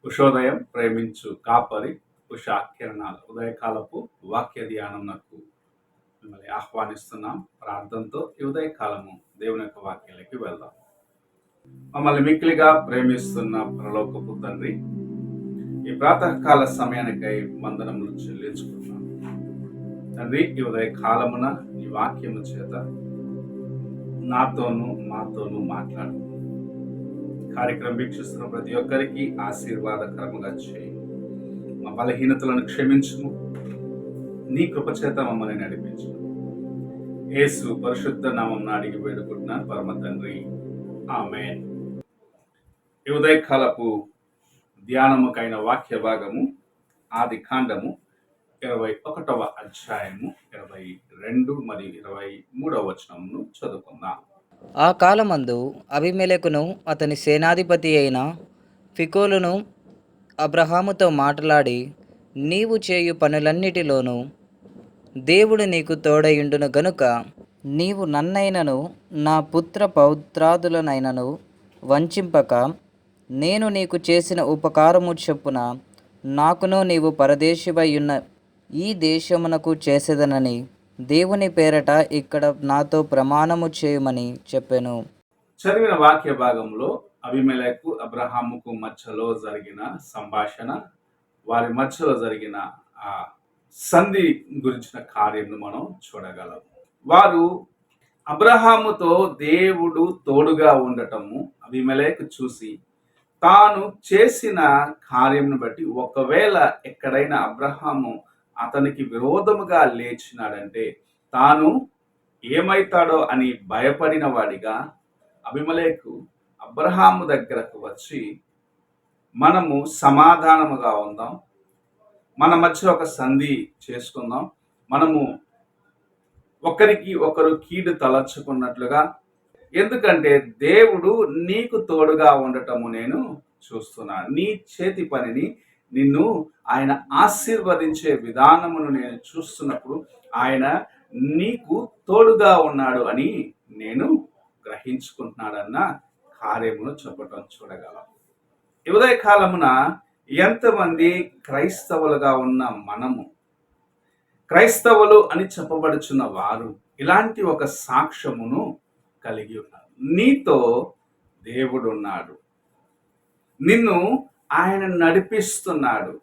ఉషోదయం ప్రేమించు కాపరి ఉషా కిరణాల ఉదయకాలపు వాక్య ధ్యానంకు మిమ్మల్ని ఆహ్వానిస్తున్నాం. ప్రార్థనతో ఈ ఉదయకాలము దేవుని యొక్క వాక్యాలకి వెళ్దాం. మమ్మల్ని మిక్కిలిగా ప్రేమిస్తున్న పరలోకపు తండ్రి, ఈ ప్రాతకాల సమయానికై వందనములు చెల్లించుకున్నాం తండ్రి. ఈ ఉదయకాలమున ఈ వాక్యము చేత నాతోనూ మాతోనూ మాట్లాడు. కార్యక్రమం వీక్షిస్తున్న ప్రతి ఒక్కరికి ఆశీర్వాదకరముగా చేయి. మా బలహీనతలను క్షమించుము, నీ కృపచేత మమ్మల్ని నడిపించు. యేసు పరిశుద్ధ నామం అడిగి వేడుకుంటున్నాను పరమ తండ్రి, ఆమేన్. ఈ ఉదయకాలపు ధ్యానముకైన వాక్య భాగము ఆది కాండము 21వ అధ్యాయము 22 మరియు 23వ వచనమును చదువుకుందాం. ఆ కాలమందు అబీమెలెకును అతని సేనాధిపతి అయిన ఫికోలును అబ్రహాముతో మాట్లాడి, నీవు చేయు పనులన్నిటిలోనూ దేవుడు నీకు తోడయుండును గనుక నీవు నన్నైనను నా పుత్ర పౌత్రాదులనైనను వంచింపక, నేను నీకు చేసిన ఉపకారము చొప్పున నాకును నీవు పరదేశివై ఉన్న ఈ దేశమునకు చేసేదనని దేవుని పేరట ఇక్కడ నాతో ప్రమాణము చేయమని చెప్పెను. చదివిన వాక్య భాగంలో అబీమెలెకు అబ్రహాముకు మధ్యలో జరిగిన సంభాషణ, వారి మధ్యలో జరిగిన ఆ సంధి గురించిన కార్యం మనం చూడగలం. వారు అబ్రహాముతో దేవుడు తోడుగా ఉండటము అబీమెలెకు చూసి, తాను చేసిన కార్యంను బట్టి ఒకవేళ ఎక్కడైనా అబ్రహాము అతనికి విరోధముగా లేచినాడంటే తాను ఏమైతాడో అని భయపడిన వాడిగా అబీమెలెకు అబ్రహాము దగ్గరకు వచ్చి, మనము సమాధానముగా ఉందాం, మన మధ్య ఒక సంధి చేసుకుందాం, మనము ఒకరికి ఒకరు కీడు తలచుకున్నట్లుగా, ఎందుకంటే దేవుడు నీకు తోడుగా ఉండటము నేను చూస్తున్నాను. నీ చేతి పనిని, నిన్ను ఆయన ఆశీర్వదించే విధానమును నేను చూస్తున్నప్పుడు ఆయన నీకు తోడుగా ఉన్నాడు అని నేను గ్రహించుకుంటున్నాడన్న కార్యమును చెప్పటం చూడగలం. ఈ ఉదయకాలమున ఎంతమంది క్రైస్తవులుగా ఉన్న మనము, క్రైస్తవులు అని చెప్పబడుచున్న వారు ఇలాంటి ఒక సాక్ష్యమును కలిగి ఉన్నారు. నీతో దేవుడు ఉన్నాడు, నిన్ను ఆయన నడిపిస్తున్నాడు,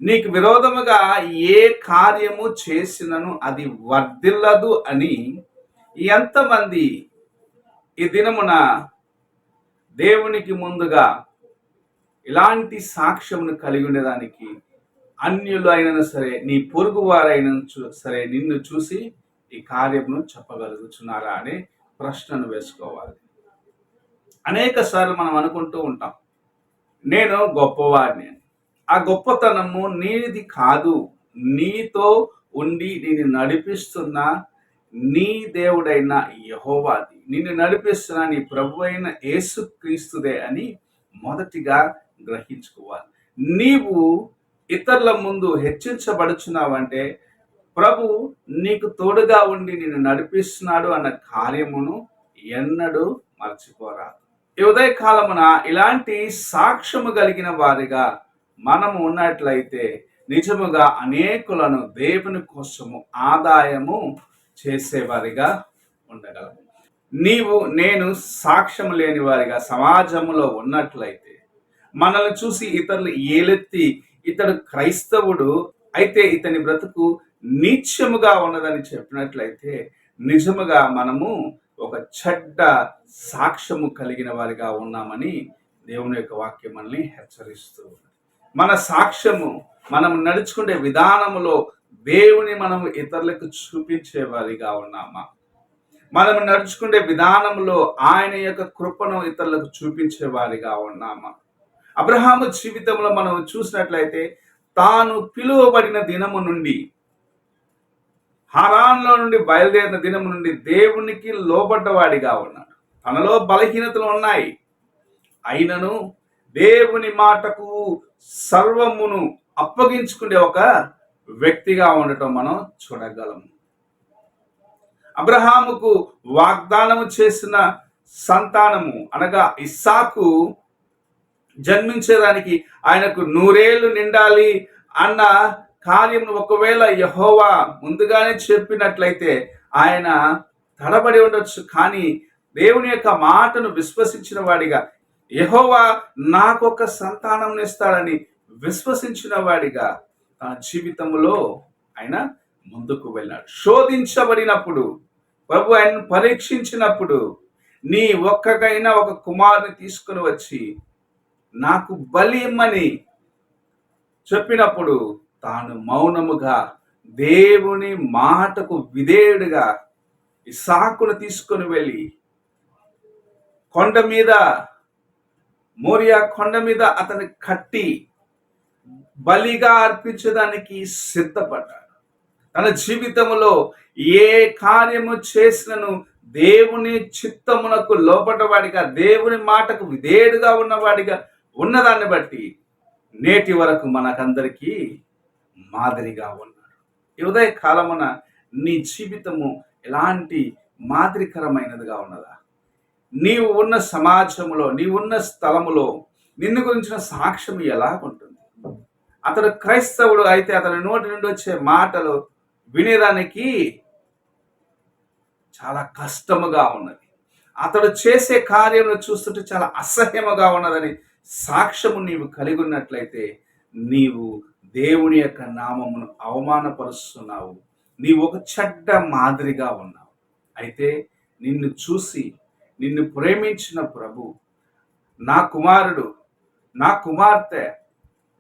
నీకు విరోధముగా ఏ కార్యము చేసినను అది వర్ధిల్లదు అని ఎంతమంది ఈ దినమున దేవునికి ముందుగా ఇలాంటి సాక్ష్యమును కలిగి ఉండేదానికి, అన్యులు అయినను సరే, నీ పొరుగు వారైనా సరే, నిన్ను చూసి ఈ కార్యమును చెప్పగలుగుతున్నారా అనే ప్రశ్నను వేసుకోవాలి. అనేక సార్లు మనం అనుకుంటూ ఉంటాం, నేను గొప్పవాడిని. ఆ గొప్పతనము నీది కాదు, నీతో ఉండి నిన్ను నడిపిస్తున్న నీ దేవుడైన యెహోవాది, నిన్ను నడిపిస్తున్న నీ ప్రభు అయిన యేసుక్రీస్తుదే అని మొదటిగా గ్రహించుకోవాలి. నీవు ఇతరుల ముందు హెచ్చించబడుచున్నావంటే ప్రభు నీకు తోడుగా ఉండి నిన్ను నడిపిస్తున్నాడు అన్న కార్యమును ఎన్నడూ మర్చిపోరాదు. ఈ ఉదయకాలమున ఇలాంటి సాక్ష్యము కలిగిన వారిగా మనము ఉన్నట్లయితే నిజముగా అనేకులను దేవుని కోసము ఆదాయము చేసేవారిగా ఉండగలము. నీవు నేను సాక్ష్యం లేని వారిగా సమాజంలో ఉన్నట్లయితే, మనల్ని చూసి ఇతరులు ఏలెత్తి ఇతడు క్రైస్తవుడు అయితే ఇతని బ్రతుకు నీచముగా ఉన్నదని చెప్పినట్లయితే, నిజముగా మనము ఒక చెడ్డ సాక్ష్యము కలిగిన వారిగా ఉన్నామని దేవుని యొక్క వాక్యం మనల్ని హెచ్చరిస్తూ ఉంది. మన సాక్ష్యము, మనం నడుచుకునే విధానములో దేవుని మనం ఇతరులకు చూపించే వారిగా ఉన్నామా? మనం నడుచుకునే విధానంలో ఆయన యొక్క కృపను ఇతరులకు చూపించే వారిగా ఉన్నామా? అబ్రహాము జీవితంలో మనం చూసినట్లయితే, తాను పిలువబడిన దినము నుండి, హారాన్లో నుండి బయలుదేరిన దినము నుండి దేవునికి లోబడ్డవాడిగా ఉన్నాడు. తనలో బలహీనతలు ఉన్నాయి, అయినను దేవుని మాటకు సర్వమును అప్పగించుకునే ఒక వ్యక్తిగా ఉండటం మనం చూడగలము. అబ్రహాముకు వాగ్దానము చేసిన సంతానము అనగా ఇస్సాకు జన్మించేదానికి ఆయనకు 100 నిండాలి అన్న కార్యం ఒకవేళ యెహోవా ముందుగానే చెప్పినట్లయితే ఆయన తడబడి ఉండొచ్చు. కానీ దేవుని యొక్క మాటను విశ్వసించిన వాడిగా, యెహోవా నాకొక సంతానం ఇస్తాడని విశ్వసించిన వాడిగా తన జీవితంలో ఆయన ముందుకు వెళ్ళాడు. శోధించబడినప్పుడు, ప్రభు ఆయనను పరీక్షించినప్పుడు, నీ ఒక్కకైనా ఒక కుమారుని తీసుకుని వచ్చి నాకు బలి ఇమ్మని చెప్పినప్పుడు తాను మౌనముగా దేవుని మాటకు విధేయుడిగా ఇస్సాకును తీసుకొని వెళ్ళి కొండ మీద, మోరియా కొండ మీద అతని కట్టి బలిగా అర్పించడానికి సిద్ధపడ్డాడు. తన జీవితంలో ఏ కార్యము చేసినను దేవుని చిత్తమునకు లోపడ్డవాడిగా, దేవుని మాటకు విధేయుడుగా ఉన్నవాడిగా ఉన్నదాన్ని బట్టి నేటి వరకు మనకందరికీ మాదిరిగా ఉన్నాడు. ఈ ఉదయ కాలమున నీ జీవితము ఎలాంటి మాదిరికరమైనదిగా ఉన్నదా? నీవు ఉన్న సమాజంలో, నీవున్న స్థలములో నిన్ను గురించిన సాక్ష్యం ఎలా ఉంటుంది? అతడు క్రైస్తవుడు అయితే అతని నోటి నుండి వచ్చే మాటలు వినేదానికి చాలా కష్టముగా ఉన్నది. అతడు చేసే కార్యమును చూస్తుంటే చాలా అసహ్యముగా ఉన్నదని సాక్ష్యము నీవు కలిగి ఉన్నట్లయితే నీవు దేవుని యొక్క నామమును అవమానపరుస్తున్నావు. నీవు ఒక చెడ్డ మాదిరిగా ఉన్నావు. అయితే నిన్ను చూసి నిన్ను ప్రేమించిన ప్రభు, నా కుమారుడు, నా కుమార్తె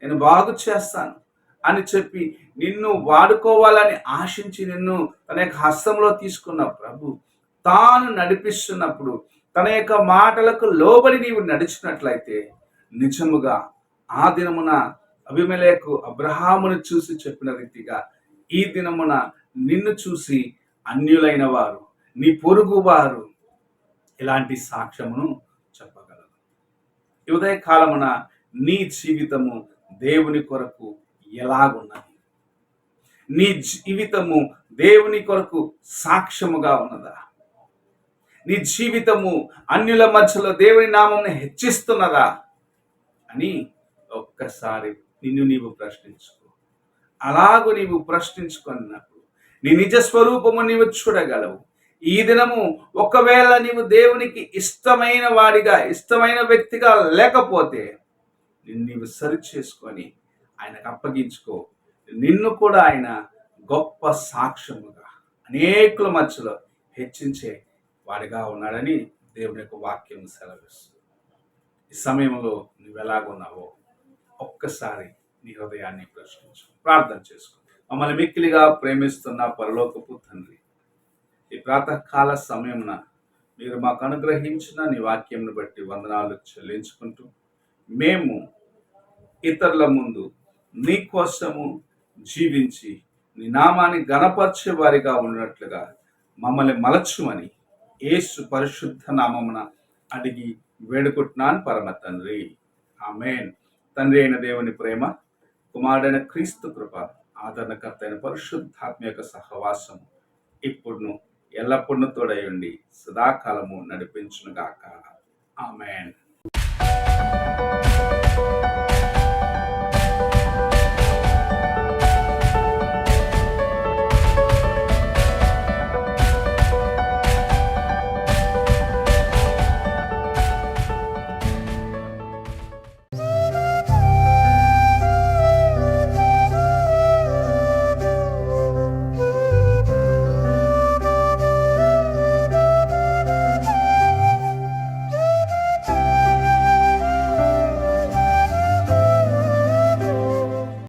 నేను బాగు చేస్తాను అని చెప్పి నిన్ను వాడుకోవాలని ఆశించి నిన్ను తన యొక్క హస్తంలో తీసుకున్న ప్రభు తాను నడిపిస్తున్నప్పుడు తన యొక్క మాటలకు లోబడి నీవు నడిచినట్లయితే నిజముగా ఆ దినమున అబీమెలెకు అబ్రహామును చూసి చెప్పిన రీతిగా ఈ దినమున నిన్ను చూసి అన్యులైన వారు, నీ పొరుగు వారు ఇలాంటి సాక్ష్యమును చెప్పగలరు. ఈ ఉదయ కాలమున నీ జీవితము దేవుని కొరకు ఎలాగున్నది? నీ జీవితము దేవుని కొరకు సాక్ష్యముగా ఉన్నదా? నీ జీవితము అన్యుల మధ్యలో దేవుని నామమును హెచ్చిస్తున్నదా అని ఒక్కసారి నిన్ను నీవు ప్రశ్నించుకో. అలాగూ నీవు ప్రశ్నించుకున్నప్పుడు నీ నిజ స్వరూపము నీవు చూడగలవు. ఈ దినము ఒకవేళ నీవు దేవునికి ఇష్టమైన వాడిగా, ఇష్టమైన వ్యక్తిగా లేకపోతే నీవు సరి చేసుకొని ఆయనకు అప్పగించుకో. నిన్ను కూడా ఆయన గొప్ప సాక్ష్యముగా అనేకుల మధ్యలో హెచ్చించే వాడిగా ఉన్నాడని దేవుని యొక్క వాక్యం సెలవిస్తుంది. ఈ సమయంలో నువ్వు ఎలాగున్నావో ఒక్కసారి నీ హృదయాన్ని ప్రశ్నించు, ప్రార్థన చేసుకో. మమ్మల్ని మిక్కిలిగా ప్రేమిస్తున్న పరలోకపు తండ్రి, ఈ ప్రాతకాల సమయమున మీరు మాకు అనుగ్రహించిన నీ వాక్యంను బట్టి వందనాలు చెల్లించుకుంటూ, మేము ఇతరుల ముందు నీ కోసము జీవించి నీ నామాన్ని గణపరిచే వారిగా ఉన్నట్లుగా మమ్మల్ని మలచుమని యేసు పరిశుద్ధ నామమున అడిగి వేడుకుంటున్నాను పరమ తండ్రి, ఆమేన్. తండ్రి అయిన దేవుని ప్రేమ, కుమారుడైన క్రీస్తు కృప, ఆదరణకర్త అయిన పరిశుద్ధాత్మ యొక్క సహవాసము ఇప్పుడును ఎల్లప్పుడూ తోడై ఉండి సదాకాలము నడిపించునుగాక. ఆమేన్.